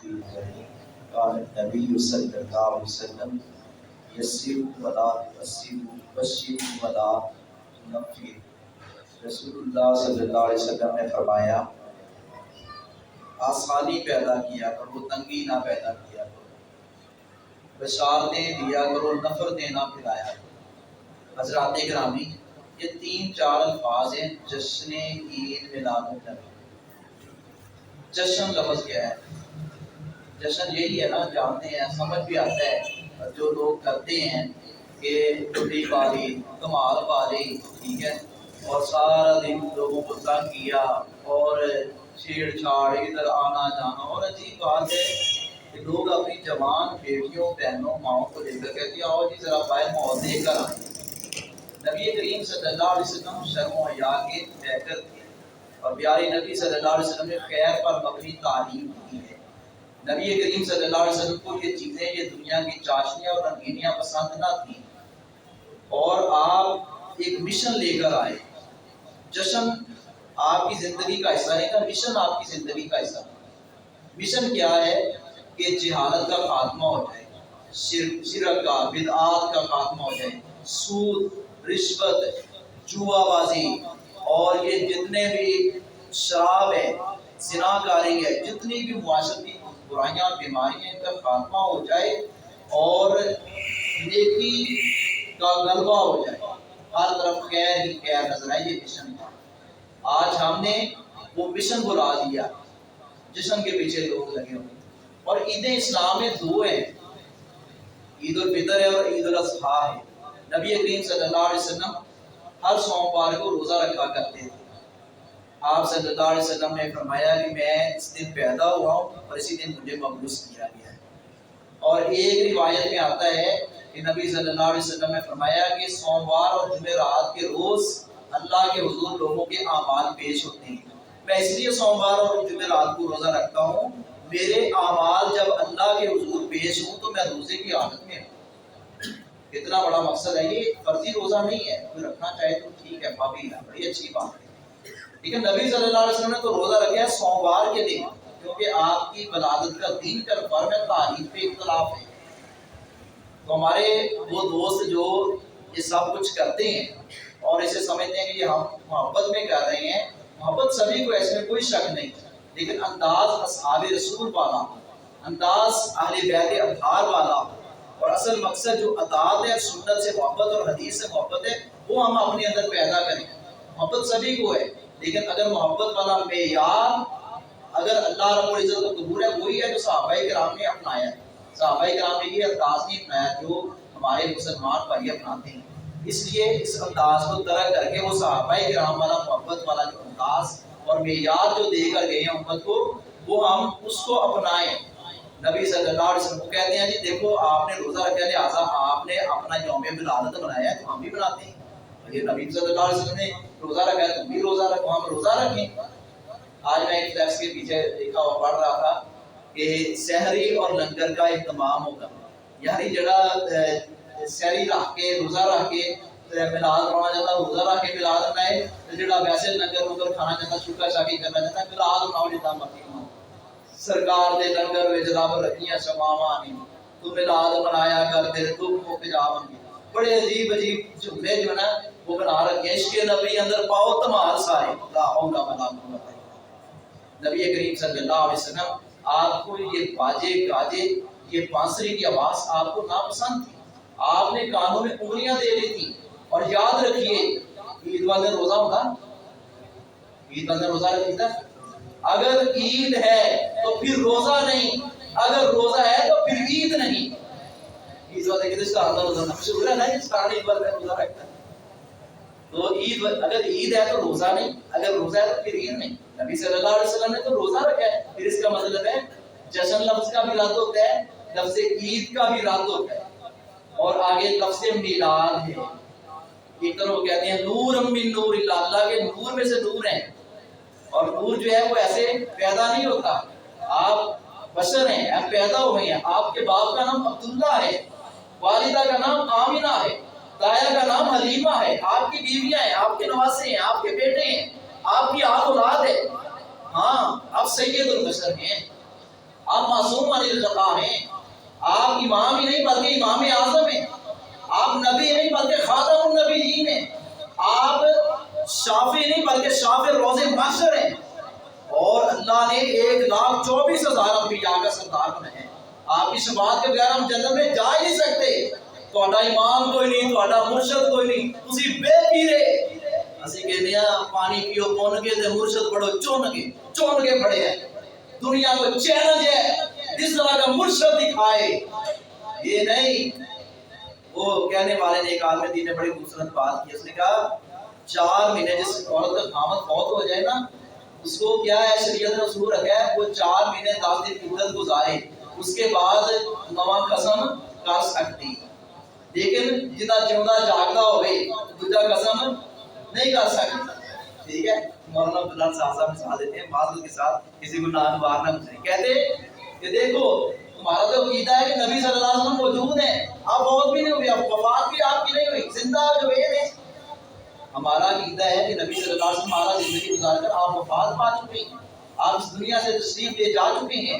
قال النبی صلی اللہ علیہ وسلم یسروا ولا تعسروا بشروا ولا تنفروا۔ رسول اللہ صلی اللہ علیہ وسلم نے فرمایا آسانی پیدا کیا کرو، تنگی نہ پیدا کیا کرو، بشارتیں دیا کرو، نفرتیں نہ پھیلایا کرو۔ حضرات گرامی، یہ 3-4 الفاظ ہیں جشن عید میلاد النبی۔ جشن لفظ کیا ہے؟ جشن یہی ہے نا، جانتے ہیں، سمجھ بھی آتا ہے جو لوگ کرتے ہیں کہ چھٹی پالی، کمال پالی، ٹھیک ہے، اور سارا دن لوگوں کو تنگ کیا اور چھیڑ چھاڑ، ادھر آنا جانا۔ اور عجیب بات ہے کہ لوگ اپنی جوان بیٹیوں، بہنوں، ماؤں کو لے کر کہتے ہیں آؤ جی ذرا باہر ماحول دیکھ کر آئیں۔ نبی کریم صلی اللہ علیہ وسلم شرم و حیا کے بہتر تھے، اور پیارے نبی صلی اللہ علیہ وسلم نے خیر پر مبنی تعلیم دی ہے۔ نبی کریم صلی اللہ علیہ وسلم کو یہ چیزیں، یہ دنیا کی چاشنیاں اور رنگینیاں پسند نہ تھیں، اور آپ ایک مشن لے کر آئے۔ جشن آپ کی زندگی کا حصہ ہے، مشن آپ کی زندگی کا حصہ ہے۔ مشن کیا ہے کہ جہالت کا خاتمہ ہو جائے، شرک کا، بدعات کا خاتمہ ہو جائے، سود، رشوت، جوا بازی اور یہ جتنے بھی شراب ہے، زنا کاری ہے، جتنی بھی معاشرتی برائیاں اور بیماریاں، ان کا خاتمہ ہو جائے اور نیکی کا غلبہ ہو جائے، ہر طرف خیر ہی خیر نظر آئے۔ یہ مشن ہے۔ آج ہم نے وہ مشن بلا دیا، جشن کے پیچھے لوگ لگے ہوئے۔ اور عید اسلام میں 2 ہیں، عید الفطر ہے اور عید الاضحیٰ ہے۔ نبی کریم صلی اللہ علیہ وسلم ہر سوموار کو روزہ رکھا کرتے تھے۔ آپ صلی اللہ علیہ وسلم نے فرمایا کہ میں اس دن پیدا ہوا ہوں اور اسی دن مجھے مبعوث کیا گیا ہے۔ اور ایک روایت میں آتا ہے کہ نبی صلی اللہ علیہ وسلم نے فرمایا کہ سوموار اور جمعرات کے روز اللہ کے حضور لوگوں کے اعمال پیش ہوتے ہیں۔ میں اس لیے سوموار اور جمعرات کو روزہ رکھتا ہوں، میرے اعمال جب اللہ کے حضور پیش ہوں تو میں روزے کی حالت میں ہوں۔ اتنا بڑا مقصد ہے، یہ فرضی روزہ نہیں ہے، کوئی رکھنا چاہے تو ٹھیک ہے، پابند ہے، بڑی اچھی بات ہے۔ لیکن نبی صلی اللہ علیہ وسلم نے تو روزہ رکھا ہے سوموار کے دن، کیونکہ آپ کی ولادت کا دن کنفرم ہے، تاریخ پہ اختلاف ہے۔ تو ہمارے وہ دوست جو یہ سب کچھ کرتے ہیں اور اسے سمجھتے ہیں کہ یہ ہم محبت میں کر رہے ہیں، محبت سبھی کو، ایسے میں کوئی شک نہیں، لیکن انداز اصحاب رسول والا، انداز اہل بیت اطہار والا، اور اصل مقصد جو عطاعت ہے، سنت سے محبت اور حدیث سے محبت ہے، وہ ہم اپنے اندر پیدا کریں۔ محبت سبھی کو ہے، لیکن اگر محبت والا معیار اگر اللہ رب العزت کو قبول ہے، وہی ہے جو صحابہ کرام نے اپنایا ہے۔ صحابہ کرام نے یہ انداز نہیں اپنایا جو ہمارے مسلمان بھائی اپناتے ہیں۔ اس لیے اس انداز کو ترک کر کے وہ صحابہ کرام والا محبت والا جو انداز اور معیار جو دے کر گئے ہیں امت کو، وہ ہم اس کو اپنائیں۔ نبی صلی اللہ علیہ وسلم کو کہتے ہیں جی دیکھو آپ نے روزہ رکھا ہے، لہٰذا آپ نے اپنا یوم ولادت منایا ہے، تو ہم بھی مناتے ہیں۔ یہ نبی صلی اللہ علیہ وسلم نے روزہ رکھا ہے، تم بھی روزہ رکھو، ہم روزہ رکھیں۔ آج میں ایک ٹیکس کے پیچھے دیکھا اور پڑھ رہا تھا کہ سحری اور لنگر کا اہتمام ہوگا، یعنی جڑا سحری رکھ کے روزہ رکھ کے میلاد منانا چاہتا، روزہ رکھ کے میلاد منائے، جڑا ویسے لنگر کھانا چاہتا، شکر شاکی کرنا چاہتا، میلاد مناؤ جتنا مرضی مناؤ۔ سرکار دے لنگر وچ رب رکھیاں سماواں نہیں، تو میلاد منایا کر تیرے دکھ مک جاون گے۔ بڑے عجیب عجیب جملے جو نا وہ بنا رکھے، عشق نبی اندر پاؤ تمہار سارے، لا حول ولا قوت الا باللہ۔ نبی کریم صلی اللہ علیہ وسلم، آپ کو یہ باجے گاجے، یہ بانسری کی آواز آپ کو ناپسند تھی، آپ نے کانوں میں انگلیاں دے دی تھی۔ اور یاد رکھیے عید والے روزہ ہوتا، عید والے روزہ رکھیتا، اگر عید ہے تو پھر روزہ نہیں، اگر روزہ ہے تو پھر عید نہیں۔ عید والے کس کا آتا روزہ مشہور ہے نا، اس کا عید والے روزہ رکھتا ہے۔ تو عید اگر عید ہے تو روزہ نہیں، اگر روزہ ہے تو پھر عید نہیں۔ نبی صلی اللہ علیہ وسلم نے تو روزہ رکھا ہے، پھر اس کا مطلب ہے جشن لفظ کا بھی رد ہوتا ہے، لفظ عید کا بھی رد ہوتا ہے، اور آگے لفظ میلاد ہے۔ ایک طرف وہ کہتے ہیں نور من نور اللہ، اللہ کے نور میں سے نور ہے، اور نور جو ہے وہ ایسے پیدا نہیں ہوتا، آپ بشر ہیں، آپ پیدا ہوئے ہیں۔ آپ کے باپ کا نام عبداللہ ہے، والدہ کا نام آمینہ ہے، دایا کا نام حلیمہ ہے، آپ کی بیویاں ہیں، آپ کے نواسے ہیں، آپ کے بیٹے ہیں، آپ کی اولاد ہے۔ ہاں آپ سید البشر ہیں، آپ معصوم عن الخطا ہیں، آپ امام ہی نہیں بلکہ امام اعظم ہیں، آپ نبی نہیں بلکہ خاتم النبیین ہیں، آپ شافی نہیں بلکہ شافی روز محشر ہیں، اور اللہ نے 1,24,000 انبیاء کا سردار بنایا ہے۔ آپ کی شفاعت کے بغیر ہم جنت میں جا ہی نہیں سکتے۔ تہاڈا امام کوئی نہیں، تہاڈا مرشد کوئی نہیں، تسی بے پیرے۔ اسی کہتے ہیں پانی پیو پون کے تے مرشد پڑھو چون کے پڑھے ہیں۔ دنیا کو چیلنج ہے جس طرح کا مرشد دکھائے، یہ نہیں۔ وہ کہنے والے نے ایک عالم دین نے بڑی خوبصورت بات کی، اس نے کہا 4 مہینے جس عورت کا خامد فوت ہو جائے نا، اس کو کیا ہے شریعت نے اصول رکھا ہے، وہ 4 مہینے 10 دن کی عدت گزارے، اس کے بعد نواں قسم کر سکتی، لیکن جنا جیوندا جاگتا ہوئے دوجا قسم نہیں کر سکتی۔ ٹھیک ہے، مولانا عبداللہ صاحب مثال دیتے ہیں، معذرت کے ساتھ کسی کو ناگوار نہ گزرے، کہتے کہ دیکھو تمہارا تو عقیدہ ہے کہ نبی صلی اللہ علیہ وسلم موجود ہیں، آپ موت بھی نہیں ہوئی، اب وفات بھی آپ کی نہیں ہوئی، زندہ جو ہے۔ ہمارا عقیدہ ہے کہ نبی صلی اللہ علیہ وسلم ہمارا زندگی گزار کر آپ وفات پا چکے ہیں، آپ اس دنیا سے تشریف لے جا چکے ہیں۔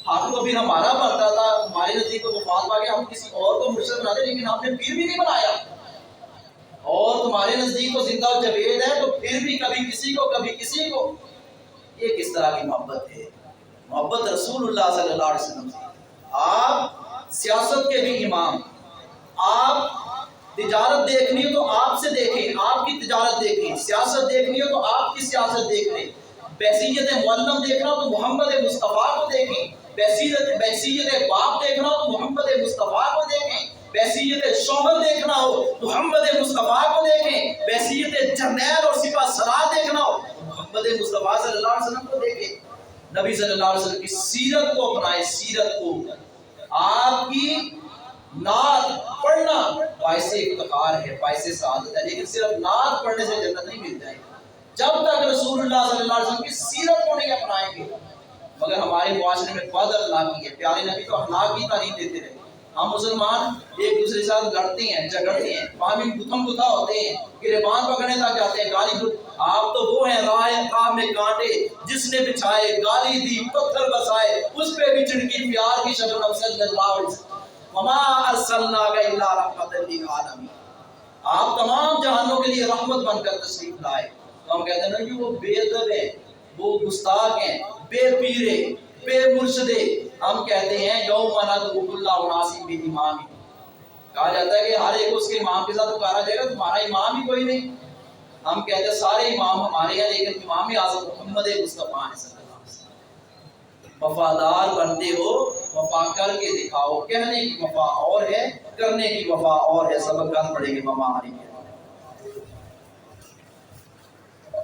حق تو پھر ہمارا بنتا تھا، ہمارے نزدیک کو وفات پا کے ہم کسی اور کو مرشد بنا دیں، لیکن ہم نے پھر بھی نہیں بنایا۔ اور تمہارے نزدیک کو زندہ و جاوید ہے تو پھر بھی کبھی کسی کو کبھی کسی کو، یہ کس طرح کی محبت ہے؟ محبت رسول اللہ صلی اللہ علیہ وسلم سے۔ آپ سیاست کے بھی امام، آپ تجارت دیکھنی ہو تو آپ سے دیکھیں، آپ کی تجارت دیکھیں، سیاست دیکھنی ہو تو آپ کی سیاست دیکھ لیں، بحثیت معلم دیکھنا ہو تو محمد مصطفیٰ کو دیکھیں، بحثیت باپ دیکھنا ہو تو محمد مصطفیٰ کو دیکھیں، بحثیت شوہر دیکھنا ہو محمد مصطفیٰ کو دیکھیں، بحثیت جرنیل اور سپہ سالار دیکھنا ہو محمد مصطفیٰ صلی اللہ علیہ وسلم کو دیکھیں۔ نبی صلی اللہ علیہ وسلم کی سیرت کو اپنائیں، سیرت کو۔ آپ کی نعت پڑھنا باعث افتخار ہے، باعث سعادت ہے، لیکن صرف نعت پڑھنے سے جنت نہیں مل جائے گی جب تک رسول اللہ صلی اللہ علیہ وسلم کی سیرت کو نہیں اپنائیں گے۔ مگر ہمارے معاشرے میں بد اخلاقی ہے، پیارے نبی تو اخلاق کی تعلیم دیتے رہے۔ ہم مسلمان ایک دوسرے کے ساتھ لڑتے ہیں، جھگڑتے ہیں، وہاں بھی گتھم گتھا ہوتے ہیں، گریبان پکڑنے تک جاتے ہیں، گالی۔ آپ تو وہ ہیں راہ میں کانٹے جس نے بچھائے، گالی دی پتھر بسائے، اس پہ بھی چڑکی پیار کی شبنم صلی اللہ علیہ وسلم۔ وما ارسلناک الا رحمۃ للعالمین، آپ تمام جہانوں کے لیے رحمت بن کر تشریف لائے۔ تو ہم کہتے ہیں نا کہ وہ بے ادب ہیں، وہ گستاخ ہیں، بے پیرے، بے مرشدے۔ ہم کہتے ہیں یوم ندعو کل اناس بامامہم، کہا جاتا ہے کہ ہر ایک اس کے امام کے ساتھ پکارا جائے گا، تمہارا امام ہی کوئی نہیں۔ ہم کہتے ہیں سارے امام ہمارے ہیں، لیکن امام اعظم محمد مصطفیٰ ہیں صلی اللہ علیہ وسلم۔ وفادار بنتے ہو، وفا کر کے دکھاؤ، کہنے کی وفا اور ہے، کرنے کی وفا اور ہے۔ سبق کل پڑھیں گے ماما ہماری